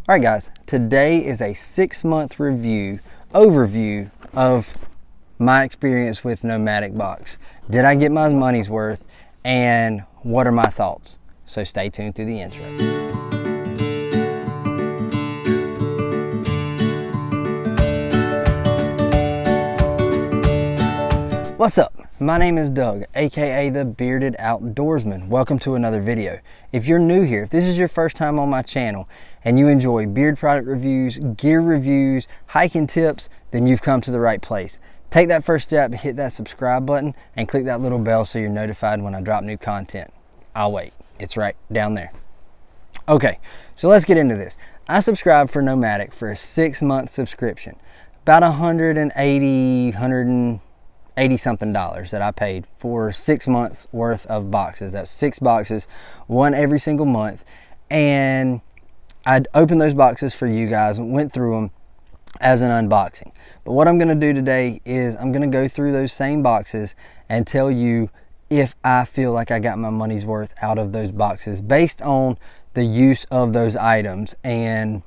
Alright guys, today is a 6-month overview of my experience with Nomadik box. Did I get my money's worth, and what are my thoughts? So stay tuned through the intro. What's up? My name is Doug, aka the Bearded Outdoorsman. Welcome to another video. If you're new here, if this is your first time on my channel and you enjoy beard product reviews, gear reviews, hiking tips, then you've come to the right place. Take that first step, hit that subscribe button, and click that little bell so you're notified when I drop new content. I'll wait. It's right down there. Okay, so let's get into this. I subscribed for Nomadik for a 6-month subscription. About $180 something that I paid for 6 months worth of boxes. That's 6 boxes, one every single month. And I'd opened those boxes for you guys and went through them as an unboxing. But what I'm going to do today is I'm going to go through those same boxes and tell you if I feel like I got my money's worth out of those boxes based on the use of those items and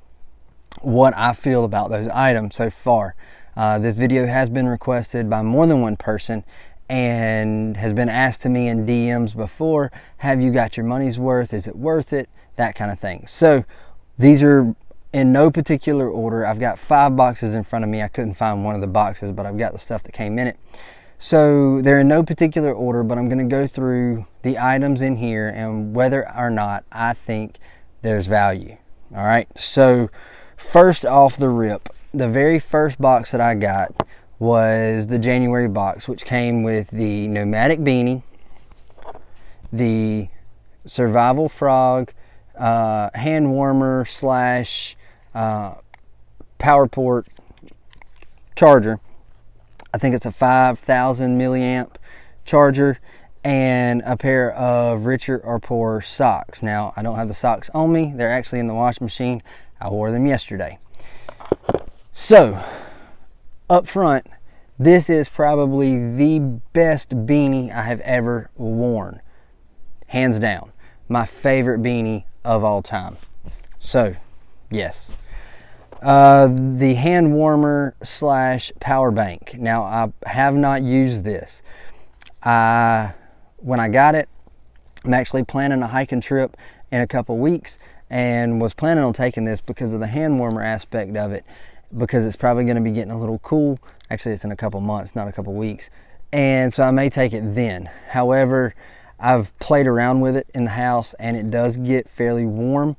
what I feel about those items so far. This video has been requested by more than one person and has been asked to me in DMs before. Have you got your money's worth? Is it worth it? That kind of thing. So these are in no particular order. I've got 5 boxes in front of me. I couldn't find one of the boxes, but I've got the stuff that came in it. So they're in no particular order, but I'm going to go through the items in here and whether or not I think there's value. All right. So first off the rip, the very first box that I got was the January box, which came with the Nomadik Beanie, the Survival Frog hand warmer slash Paracord charger. I think it's a 5,000 milliamp charger, and a pair of richer or poorer socks. Now, I don't have the socks on me. They're actually in the washing machine. I wore them yesterday. So, up front, this is probably the best beanie I have ever worn. Hands down. My favorite beanie of all time. So, yes. The hand warmer slash power bank. Now, I have not used this. When I got it, I'm actually planning a hiking trip in a couple weeks and was planning on taking this because of the hand warmer aspect of it, because it's probably going to be getting a little cool. Actually, it's in a couple months, not a couple weeks. And so I may take it then. However, I've played around with it in the house and it does get fairly warm.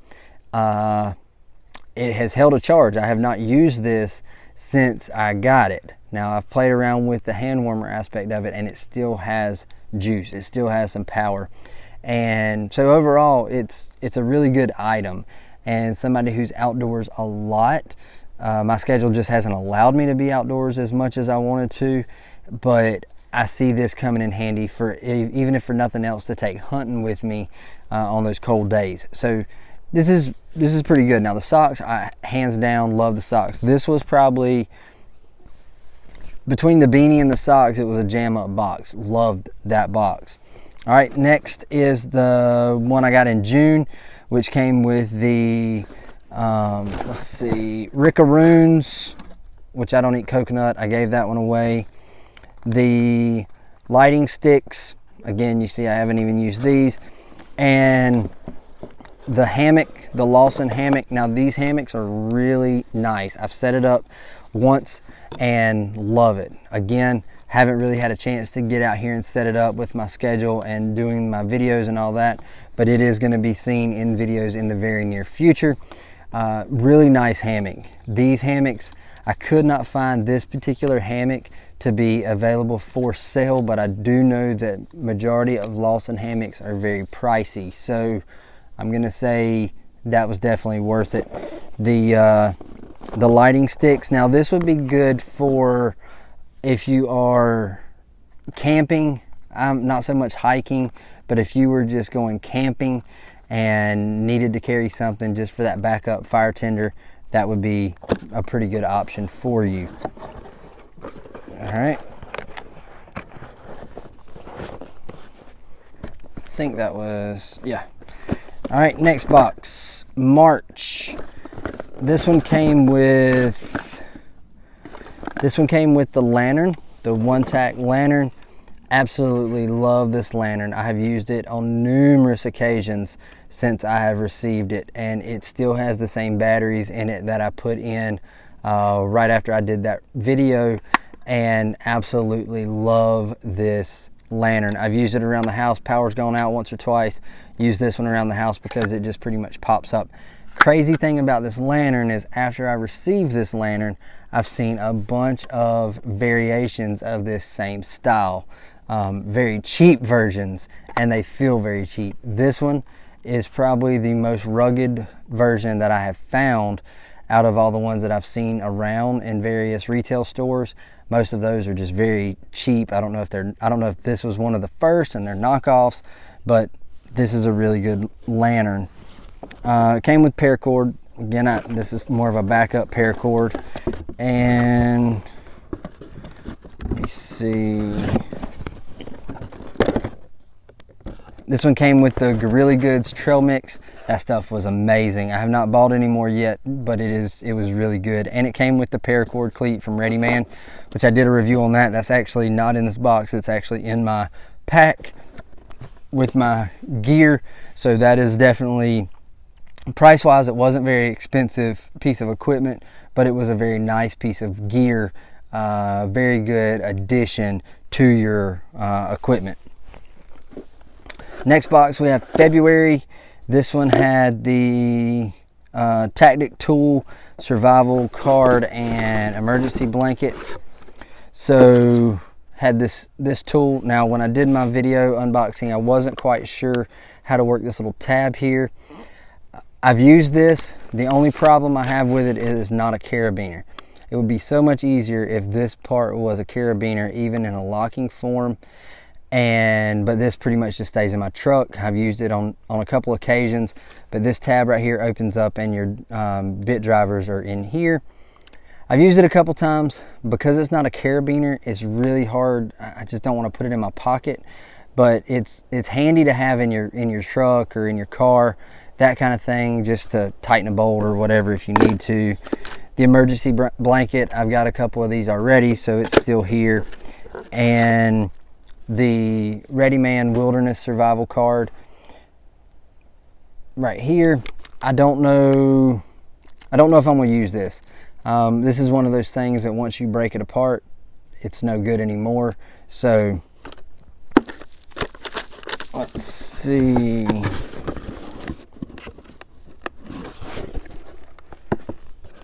It has held a charge. I have not used this since I got it. Now, I've played around with the hand warmer aspect of it and it still has juice. It still has some power. And so overall, it's a really good item. And somebody who's outdoors a lot, my schedule just hasn't allowed me to be outdoors as much as I wanted to, but I see this coming in handy for, even if for nothing else, to take hunting with me on those cold days. So this is pretty good. Now the socks, I hands down love the socks. This was probably, between the beanie and the socks, it was a jam up box. Loved that box. All right, next is the one I got in June, which came with the let's see, Rickaroons, which I don't eat coconut. I gave that one away. The lighting sticks, again, you see I haven't even used these. And the hammock, the Lawson hammock. Now these hammocks are really nice. I've set it up once and love it. Again, haven't really had a chance to get out here and set it up with my schedule and doing my videos and all that, but it is going to be seen in videos in the very near future. Really nice hammock. These hammocks, I could not find this particular hammock to be available for sale, but I do know that majority of Lawson hammocks are very pricey, so I'm gonna say that was definitely worth it. The lighting sticks, now this would be good for if you are camping. Not so much hiking, but if you were just going camping and needed to carry something just for that backup fire tender, that would be a pretty good option for you. All right. I think that was, yeah. All right, next box, March. This one came with the lantern, the one-tack lantern. Absolutely love this lantern. I have used it on numerous occasions since I have received it, and it still has the same batteries in it that I put in right after I did that video, and absolutely love this lantern. I've used it around the house. Power's gone out once or twice. Use this one around the house because it just pretty much pops up. Crazy thing about this lantern is after I received this lantern, I've seen a bunch of variations of this same style. Very cheap versions, and they feel very cheap. This one is probably the most rugged version that I have found out of all the ones that I've seen around in various retail stores. Most of those are just very cheap. I don't know if this was one of the first and they're knockoffs, but this is a really good lantern. It came with paracord. Again, this is more of a backup paracord. And let me see. This one came with the Gorilla Goods trail mix. That stuff was amazing. I have not bought any more yet, but it was really good. And it came with the paracord cleat from Ready Man, which I did a review on that. That's actually not in this box. It's actually in my pack with my gear. So that is definitely, price-wise, it wasn't very expensive piece of equipment, but it was a very nice piece of gear. Very good addition to your equipment. Next box, we have February. This one had the Technic Tool survival card and emergency blanket. So had this tool. Now when I did my video unboxing, I wasn't quite sure how to work this little tab here. I've used this. The only problem I have with it is not a carabiner. It would be so much easier if this part was a carabiner, even in a locking form. But this pretty much just stays in my truck. I've used it on a couple occasions, but this tab right here opens up and your bit drivers are in here. I've used it a couple times. Because it's not a carabiner, it's really hard. I just don't want to put it in my pocket, but it's handy to have in your truck or in your car, that kind of thing, just to tighten a bolt or whatever if you need to. The emergency blanket, I've got a couple of these already, so it's still here. And the Ready Man Wilderness Survival Card right here. I don't know if I'm going to use this. This is one of those things that once you break it apart, it's no good anymore. So let's see.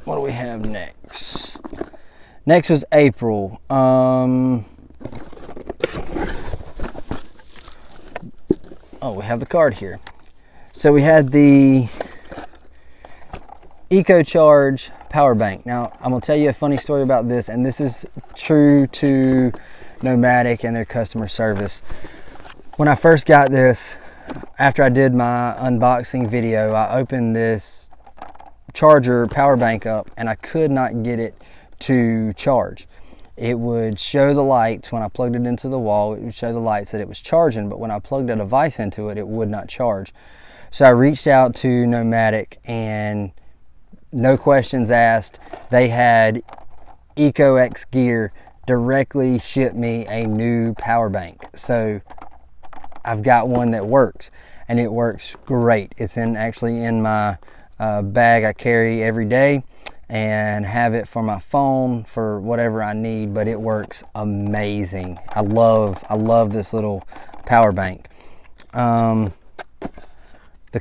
What do we have next? Next was April. Oh, we have the card here. So we had the EcoCharge power bank. Now, I'm going to tell you a funny story about this, and this is true to Nomadik and their customer service. When I first got this, after I did my unboxing video, I opened this charger power bank up, and I could not get it to charge. It would show the lights when I plugged it into the wall. It would show the lights that it was charging, but when I plugged a device into it, it would not charge. So I reached out to Nomadik, and no questions asked, they had EcoX Gear directly ship me a new power bank. So I've got one that works, and it works great. It's actually in my bag I carry every day, and have it for my phone for whatever I need, but it works amazing. I love this little power bank. The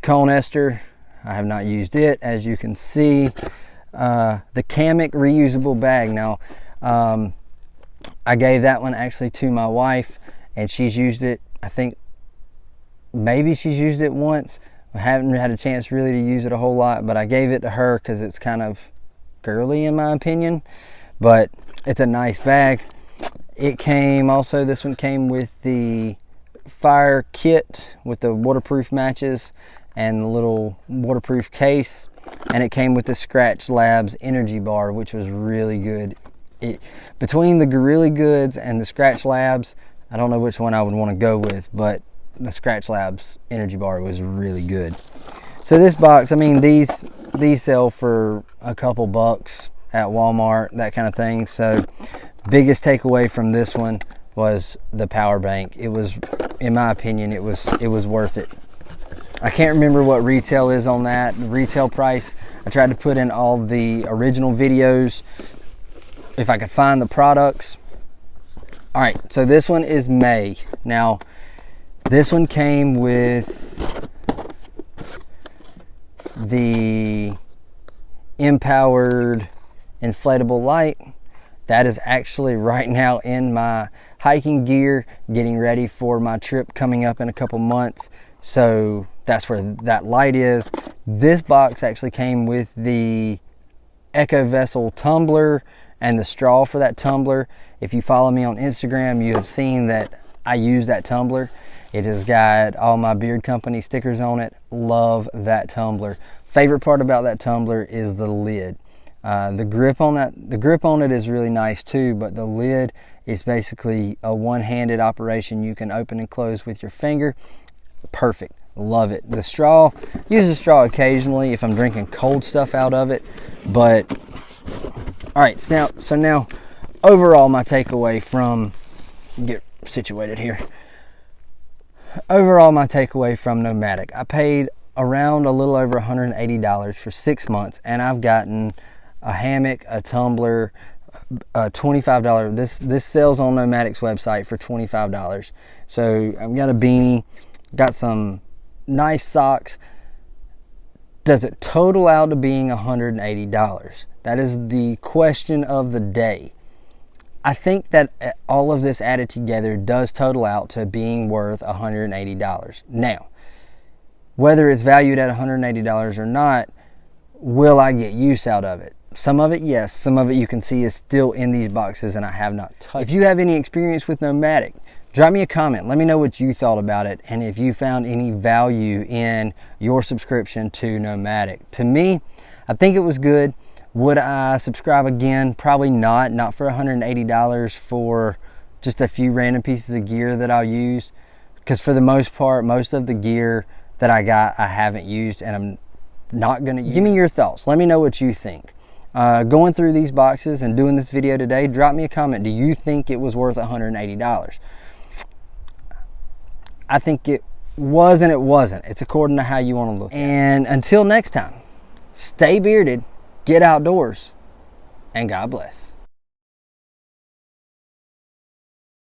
cone ester, I have not used it, as you can see. The Hammocks reusable bag. Now, I gave that one actually to my wife, and she's used it. I think maybe she's used it once. I haven't had a chance really to use it a whole lot, but I gave it to her because it's kind of girly in my opinion, but it's a nice bag. It came also, this one came with the fire kit with the waterproof matches and the little waterproof case, and it came with the Scratch Labs energy bar, which was really good. Between the Gorilla Goods and the Scratch Labs, I don't know which one I would want to go with, but the Scratch Labs energy bar was really good. So this box, I mean, these these sell for a couple bucks at Walmart, that kind of thing. So biggest takeaway from this one was the power bank. It was, in my opinion, it was worth it. I can't remember what retail is on that, the retail price. I tried to put in all the original videos if I could find the products. All right, so this one is May. Now, this one came with the empowered inflatable light. That is actually right now in my hiking gear, getting ready for my trip coming up in a couple months. So that's where that light is. This box actually came with the Eco Vessel tumbler and the straw for that tumbler. If you follow me on Instagram, you have seen that I use that tumbler. It has got all my beard company stickers on it. Love that tumbler. Favorite part about that tumbler is the lid. The grip on it is really nice too, but the lid is basically a one-handed operation. You can open and close with your finger. Perfect. Love it. The straw, use the straw occasionally if I'm drinking cold stuff out of it, but all right, so now overall my takeaway from, get situated here. Overall my takeaway from Nomadik, I paid around a little over $180 for 6 months, and I've gotten a hammock, a tumbler, $25. This sells on Nomadik's website for $25. So I've got a beanie, got some nice socks. Does it total out to being $180? That is the question of the day. I think that all of this added together does total out to being worth $180. Now, whether it's valued at $180 or not, will I get use out of it? Some of it, yes. Some of it you can see is still in these boxes and I have not touched. If you have any experience with Nomadik, drop me a comment. Let me know what you thought about it and if you found any value in your subscription to Nomadik. To me, I think it was good. Would I subscribe again? Probably not. Not for $180 for just a few random pieces of gear that I'll use. Because for the most part, most of the gear that I got, I haven't used and I'm not going to use. Give me your thoughts. Let me know what you think. Going through these boxes and doing this video today, drop me a comment. Do you think it was worth $180? I think it was and it wasn't. It's according to how you want to look. And until next time, stay bearded, get outdoors, and God bless.